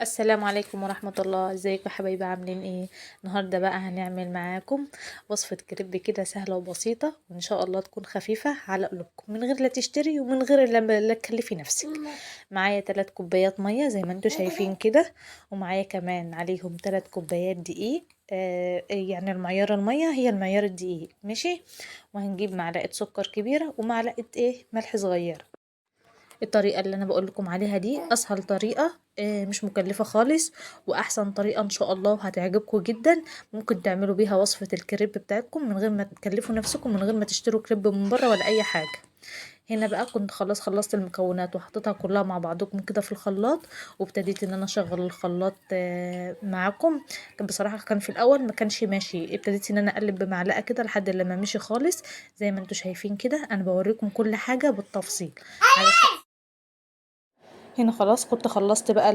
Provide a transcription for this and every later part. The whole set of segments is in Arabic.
السلام عليكم ورحمة الله. ازيكم يا حبايبي، عاملين ايه؟ النهاردة بقى هنعمل معاكم وصفة كريب كده سهلة وبسيطة، وان شاء الله تكون خفيفة على قلوبكم من غير لا تشتري ومن غير لا تكلفي نفسك. معايا 3 كوبايات مية زي ما انتوا شايفين كده، ومعايا كمان عليهم 3 كوبايات دقيق. يعني المعيار المية هي المعيار الدقيق، ماشي. وهنجيب معلقة سكر كبيرة ومعلقة ملح صغيرة. الطريقة اللي انا بقول لكم عليها دي اسهل طريقة، مش مكلفة خالص، واحسن طريقة ان شاء الله وهتعجبكم جدا. ممكن تعملوا بيها وصفة الكريب بتاعتكم من غير ما تكلفوا نفسكم، من غير ما تشتروا كريب من بره ولا اي حاجة. هنا بقى كنت خلاص خلصت المكونات وحطيتها كلها مع بعضكم كده في الخلاط، وابتديت ان انا اشغل الخلاط معاكم. كان بصراحة كان في الاول ما كانش ماشي، ابتديت ان انا اقلب بمعلقة كده لحد لما مشي خالص. زي ما انتوا شايفين كده انا بوريكم كل حاجة بالتفصيل. هنا خلاص كنت خلصت بقى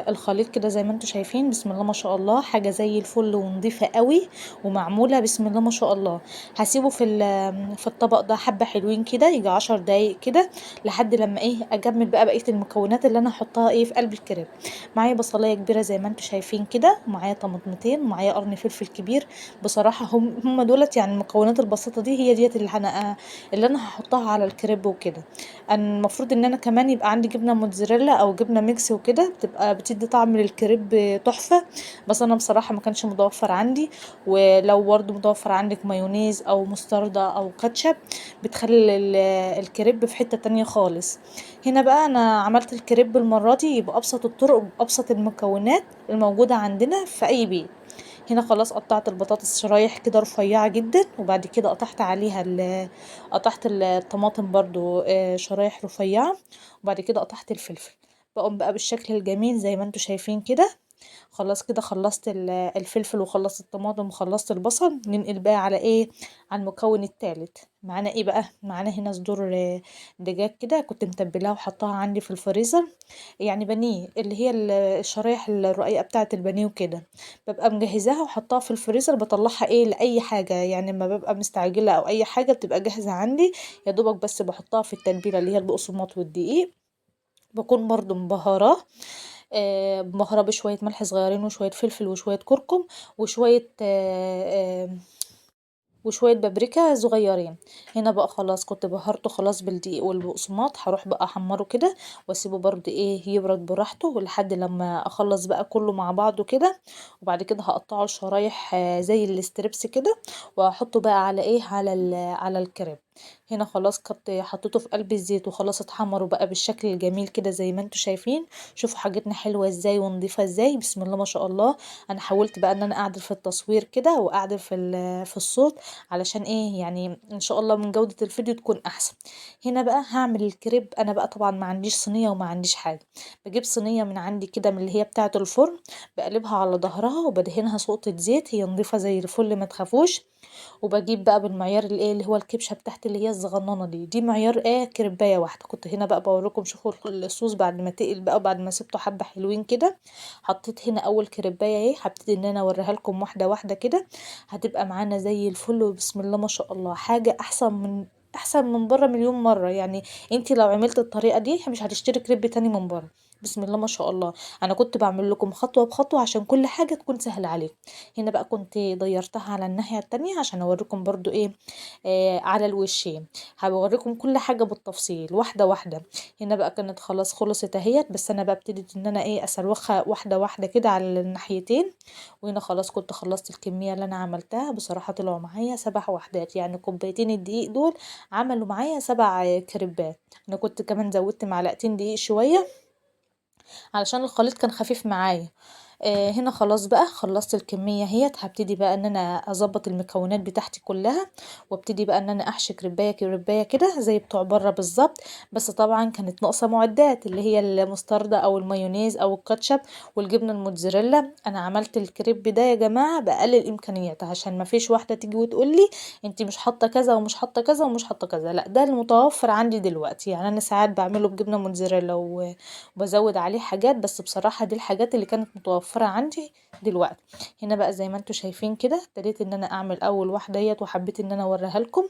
الخليط كده زي ما انتوا شايفين. بسم الله ما شاء الله، حاجه زي الفل ونضيفه قوي ومعموله بسم الله ما شاء الله. هسيبه في الطبق ده حبه حلوين كده، يجي 10 دقايق كده لحد لما اجمل بقى بقيه المكونات اللي انا هحطها في قلب الكريب. معايا بصلايه كبيره زي ما انتوا شايفين كده، ومعايا طماطمتين، ومعايا قرن فلفل كبير. بصراحه هم دولت يعني المكونات البسيطه دي، هي ديت اللي انا هحطها على الكريب وكده. أنا المفروض ان انا كمان يبقى عندي جبنه موتزاريلا او جبنه ميكس وكده، بتبقى بتدي طعم للكريب تحفه. بس انا بصراحه ما كانش متوفر عندي. ولو برضه متوفر عندك مايونيز او مستردة او كاتشب، بتخلي الكريب في حته تانية خالص. هنا بقى انا عملت الكريب المره دي بابسط الطرق وبابسط المكونات الموجوده عندنا في اي بيت. هنا خلاص قطعت البطاطس شرايح كده رفيعة جدا، وبعد كده قطعت عليها قطعت الطماطم برضو شرايح رفيعة. وبعد كده قطعت الفلفل. بقوم بقى بالشكل الجميل زي ما انتوا شايفين كده. خلاص كده خلصت الفلفل وخلصت الطماطم وخلصت البصل. ننقل بقى على على المكون التالت. معانا بقى، معانا هنا صدور دجاج كده، كنت متبلاها وحطاها عندي في الفريزر. يعني بانيه، اللي هي الشرايح الرقيقة بتاعة البانيه وكده. ببقى مجهزاها وحطاها في الفريزر، بطلعها لأي حاجة، يعني لما ببقى مستعجلة او اي حاجة بتبقى جاهزة عندي. يا دوبك بس بحطها في التتبيلة اللي هي البقسماط والدقيق. بكون برضو مبهراه، مبهرة بشوية ملح صغيرين وشوية فلفل وشوية كركم وشوية وشوية بابريكا صغيرين. هنا بقى خلاص كنت بهرته خلاص بالدقيق والبقسماط، هروح بقى احمره كده واسيبه برضه يبرد براحته لحد لما اخلص بقى كله مع بعضه كده. وبعد كده هقطعه شرايح زي الاستريبس كده، وهحطه بقى على على الكريب. هنا خلاص كنت حطيته في قلب الزيت وخلاص اتحمروا بقى بالشكل الجميل كده زي ما انتوا شايفين. شوفوا حاجتنا حلوة ازاي ونضيفة ازاي، بسم الله ما شاء الله. انا حاولت بقى ان انا اعدل في التصوير كده واعدل في الصوت، علشان يعني ان شاء الله من جودة الفيديو تكون احسن. هنا بقى هعمل الكريب. انا بقى طبعا ما عنديش صينية وما عنديش حاجة. بجيب صينية من عندي كده من اللي هي بتاعة الفرن، بقلبها على ظهرها وبدهنها سقطة زيت، هي نضيفة زي الفل ما تخافوش. وبجيب بقى بالمعيار اللي هو الكبشه بتاعتي اللي هي الصغننه دي معيار كريبايه واحده. كنت هنا بقى بوريكم، شوفوا الصوص بعد ما تقل بقى وبعد ما سبته حبه حلوين كده. حطيت هنا اول كريبايه هبتدي ان انا اوريها لكم واحده واحده كده. هتبقى معانا زي الفل وبسم الله ما شاء الله، حاجه احسن من بره مليون مره يعني. انتي لو عملت الطريقه دي مش هتشتري كريب تاني من بره. بسم الله ما شاء الله. انا كنت بعمل لكم خطوه بخطوه عشان كل حاجه تكون سهله عليكم. هنا بقى كنت ضيرتها على الناحيه التانية عشان اوريكم برضو على الوشين. هوريكم كل حاجه بالتفصيل واحده واحده. هنا بقى كانت خلاص خلصت اهيت، بس انا بقى ابتديت ان انا اسلوخها واحده واحده كده على الناحيتين. وهنا خلاص كنت خلصت الكميه اللي انا عملتها. بصراحه طلعوا معايا 7 وحدات، يعني كوبايتين الدقيق دول عملوا معايا 7 كريبات. انا كنت كمان زودت معلقتين دقيق شويه علشان الخليط كان خفيف معايا. هنا خلاص بقى خلصت الكمية هبتدي بقى ان انا اظبط المكونات بتاعتي كلها، وابتدي بقى ان انا احشي كريباية كريباية كده زي بتوع بره بالظبط. بس طبعا كانت ناقصة معدات اللي هي المستردة او المايونيز او الكاتشب والجبنة الموتزاريلا. انا عملت الكريب ده يا جماعة بأقل الامكانيات، عشان ما فيش واحدة تيجي وتقول لي انتي مش حاطة كذا ومش حاطة كذا ومش حاطة كذا. لا، ده المتوفر عندي دلوقتي. يعني انا ساعات بعمله بجبنة موتزاريلا وبزود عليه حاجات، بس بصراحة دي الحاجات اللي كانت متوفرة عندي دلوقتي. هنا بقى زي ما انتوا شايفين كده ابتديت ان انا اعمل اول واحدة وحبيت ان انا اوريها لكم.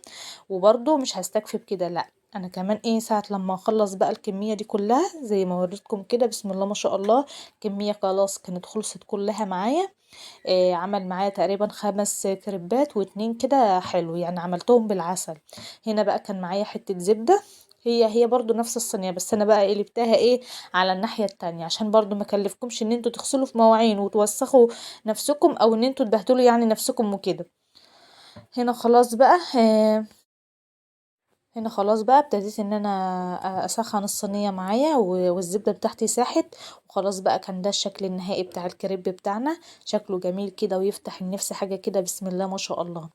وبرده مش هستكفي بكده، لا، انا كمان ايه ساعة لما اخلص بقى الكمية دي كلها زي ما وريتكم كده، بسم الله ما شاء الله، كمية خلاص كانت خلصت كلها معايا. عمل معايا تقريبا 5 كريبات و2 كده حلو، يعني عملتهم بالعسل. هنا بقى كان معايا حتة زبدة، هي برضو نفس الصينية، بس انا بقى قلبتها ايه على الناحية التانية، عشان برضو ما كلفكمش ان انتوا تغسلوا في مواعين وتوسخوا نفسكم، او ان انتوا تبهدلوا يعني نفسكم وكده. هنا خلاص بقى هنا خلاص بقى ابتديت ان انا اسخن الصينيه معايا والزبده بتاعتي ساحت. وخلاص بقى كان ده الشكل النهائي بتاع الكريب بتاعنا، شكله جميل كده ويفتح النفس، حاجه كده بسم الله ما شاء الله.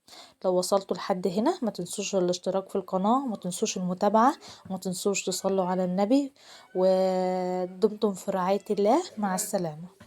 لو وصلتوا لحد هنا ما تنسوش الاشتراك في القناه، وما تنسوش المتابعه، وما تنسوش تصلوا على النبي، ودمتم في رعايه الله، مع السلامه.